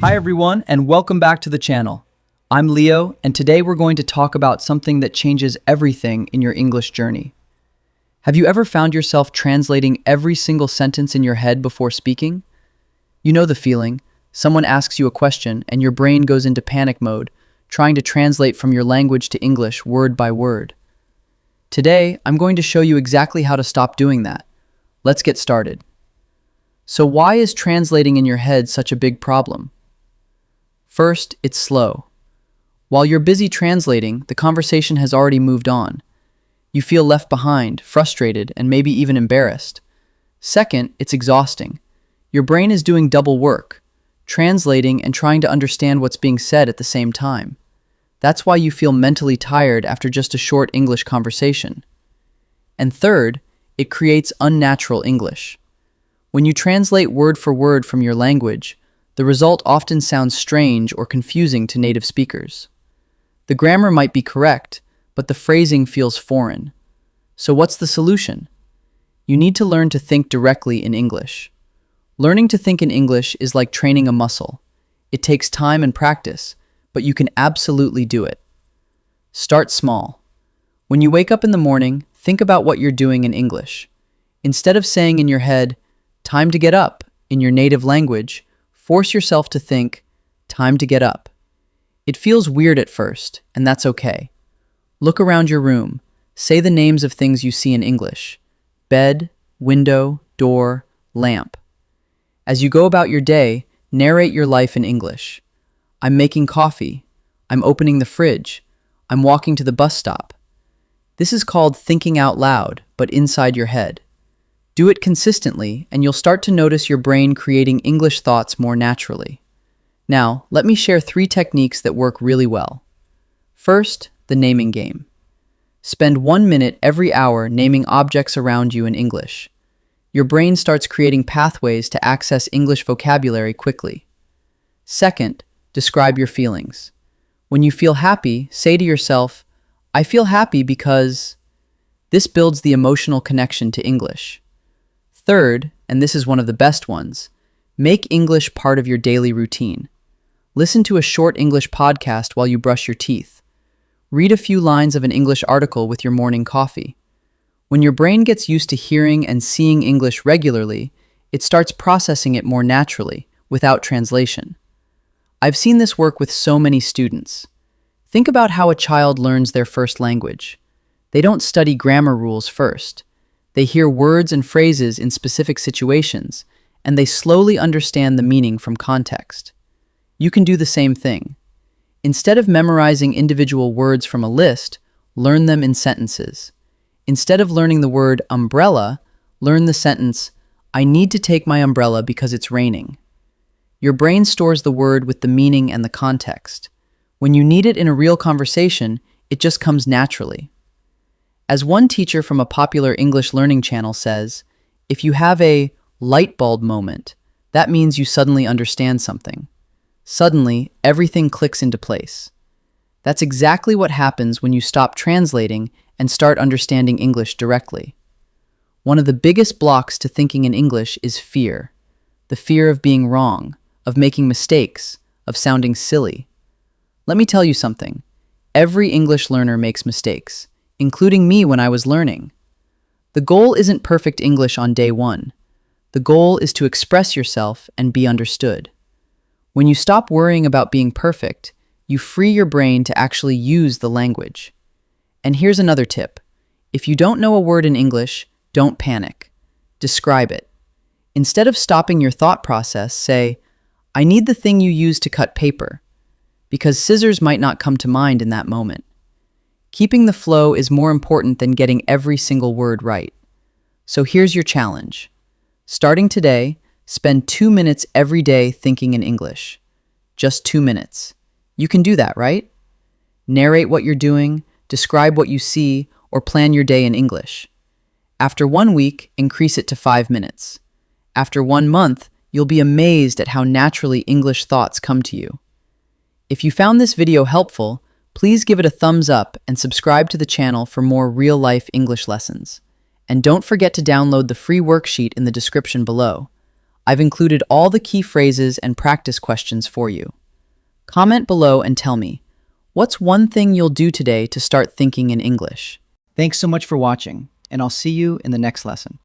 Hi everyone, and welcome back to the channel. I'm Leo, and today we're going to talk about something that changes everything in your English journey. Have you ever found yourself translating every single sentence in your head before speaking? You know the feeling. Someone asks you a question and your brain goes into panic mode, trying to translate from your language to English word by word. Today, I'm going to show you exactly how to stop doing that. Let's get started. So why is translating in your head such a big problem? First, it's slow. While you're busy translating, the conversation has already moved on. You feel left behind, frustrated, and maybe even embarrassed. Second, it's exhausting. Your brain is doing double work, translating and trying to understand what's being said at the same time. That's why you feel mentally tired after just a short English conversation. And third, it creates unnatural English. When you translate word for word from your language, the result often sounds strange or confusing to native speakers. The grammar might be correct, but the phrasing feels foreign. So what's the solution? You need to learn to think directly in English. Learning to think in English is like training a muscle. It takes time and practice, but you can absolutely do it. Start small. When you wake up in the morning, think about what you're doing in English. Instead of saying in your head, "Time to get up," in your native language, force yourself to think, "Time to get up." It feels weird at first, and that's okay. Look around your room. Say the names of things you see in English: bed, window, door, lamp. As you go about your day, narrate your life in English. I'm making coffee. I'm opening the fridge. I'm walking to the bus stop. This is called thinking out loud, but inside your head. Do it consistently, and you'll start to notice your brain creating English thoughts more naturally. Now, let me share 3 techniques that work really well. First, the naming game. Spend 1 minute every hour naming objects around you in English. Your brain starts creating pathways to access English vocabulary quickly. Second, describe your feelings. When you feel happy, say to yourself, "I feel happy because..." This builds the emotional connection to English. Third, and this is one of the best ones, make English part of your daily routine. Listen to a short English podcast while you brush your teeth. Read a few lines of an English article with your morning coffee. When your brain gets used to hearing and seeing English regularly, it starts processing it more naturally, without translation. I've seen this work with so many students. Think about how a child learns their first language. They don't study grammar rules first. They hear words and phrases in specific situations, and they slowly understand the meaning from context. You can do the same thing. Instead of memorizing individual words from a list, learn them in sentences. Instead of learning the word umbrella, learn the sentence, "I need to take my umbrella because it's raining." Your brain stores the word with the meaning and the context. When you need it in a real conversation, it just comes naturally. As one teacher from a popular English learning channel says, if you have a light bulb moment, that means you suddenly understand something. Suddenly, everything clicks into place. That's exactly what happens when you stop translating and start understanding English directly. One of the biggest blocks to thinking in English is fear. The fear of being wrong, of making mistakes, of sounding silly. Let me tell you something. Every English learner makes mistakes, including me when I was learning. The goal isn't perfect English on day 1. The goal is to express yourself and be understood. When you stop worrying about being perfect, you free your brain to actually use the language. And here's another tip. If you don't know a word in English, don't panic. Describe it. Instead of stopping your thought process, say, "I need the thing you use to cut paper," because scissors might not come to mind in that moment. Keeping the flow is more important than getting every single word right. So here's your challenge. Starting today, spend 2 minutes every day thinking in English. Just 2 minutes. You can do that, right? Narrate what you're doing, describe what you see, or plan your day in English. After 1 week, increase it to 5 minutes. After 1 month, you'll be amazed at how naturally English thoughts come to you. If you found this video helpful, please give it a thumbs up and subscribe to the channel for more real-life English lessons. And don't forget to download the free worksheet in the description below. I've included all the key phrases and practice questions for you. Comment below and tell me, what's one thing you'll do today to start thinking in English? Thanks so much for watching, and I'll see you in the next lesson.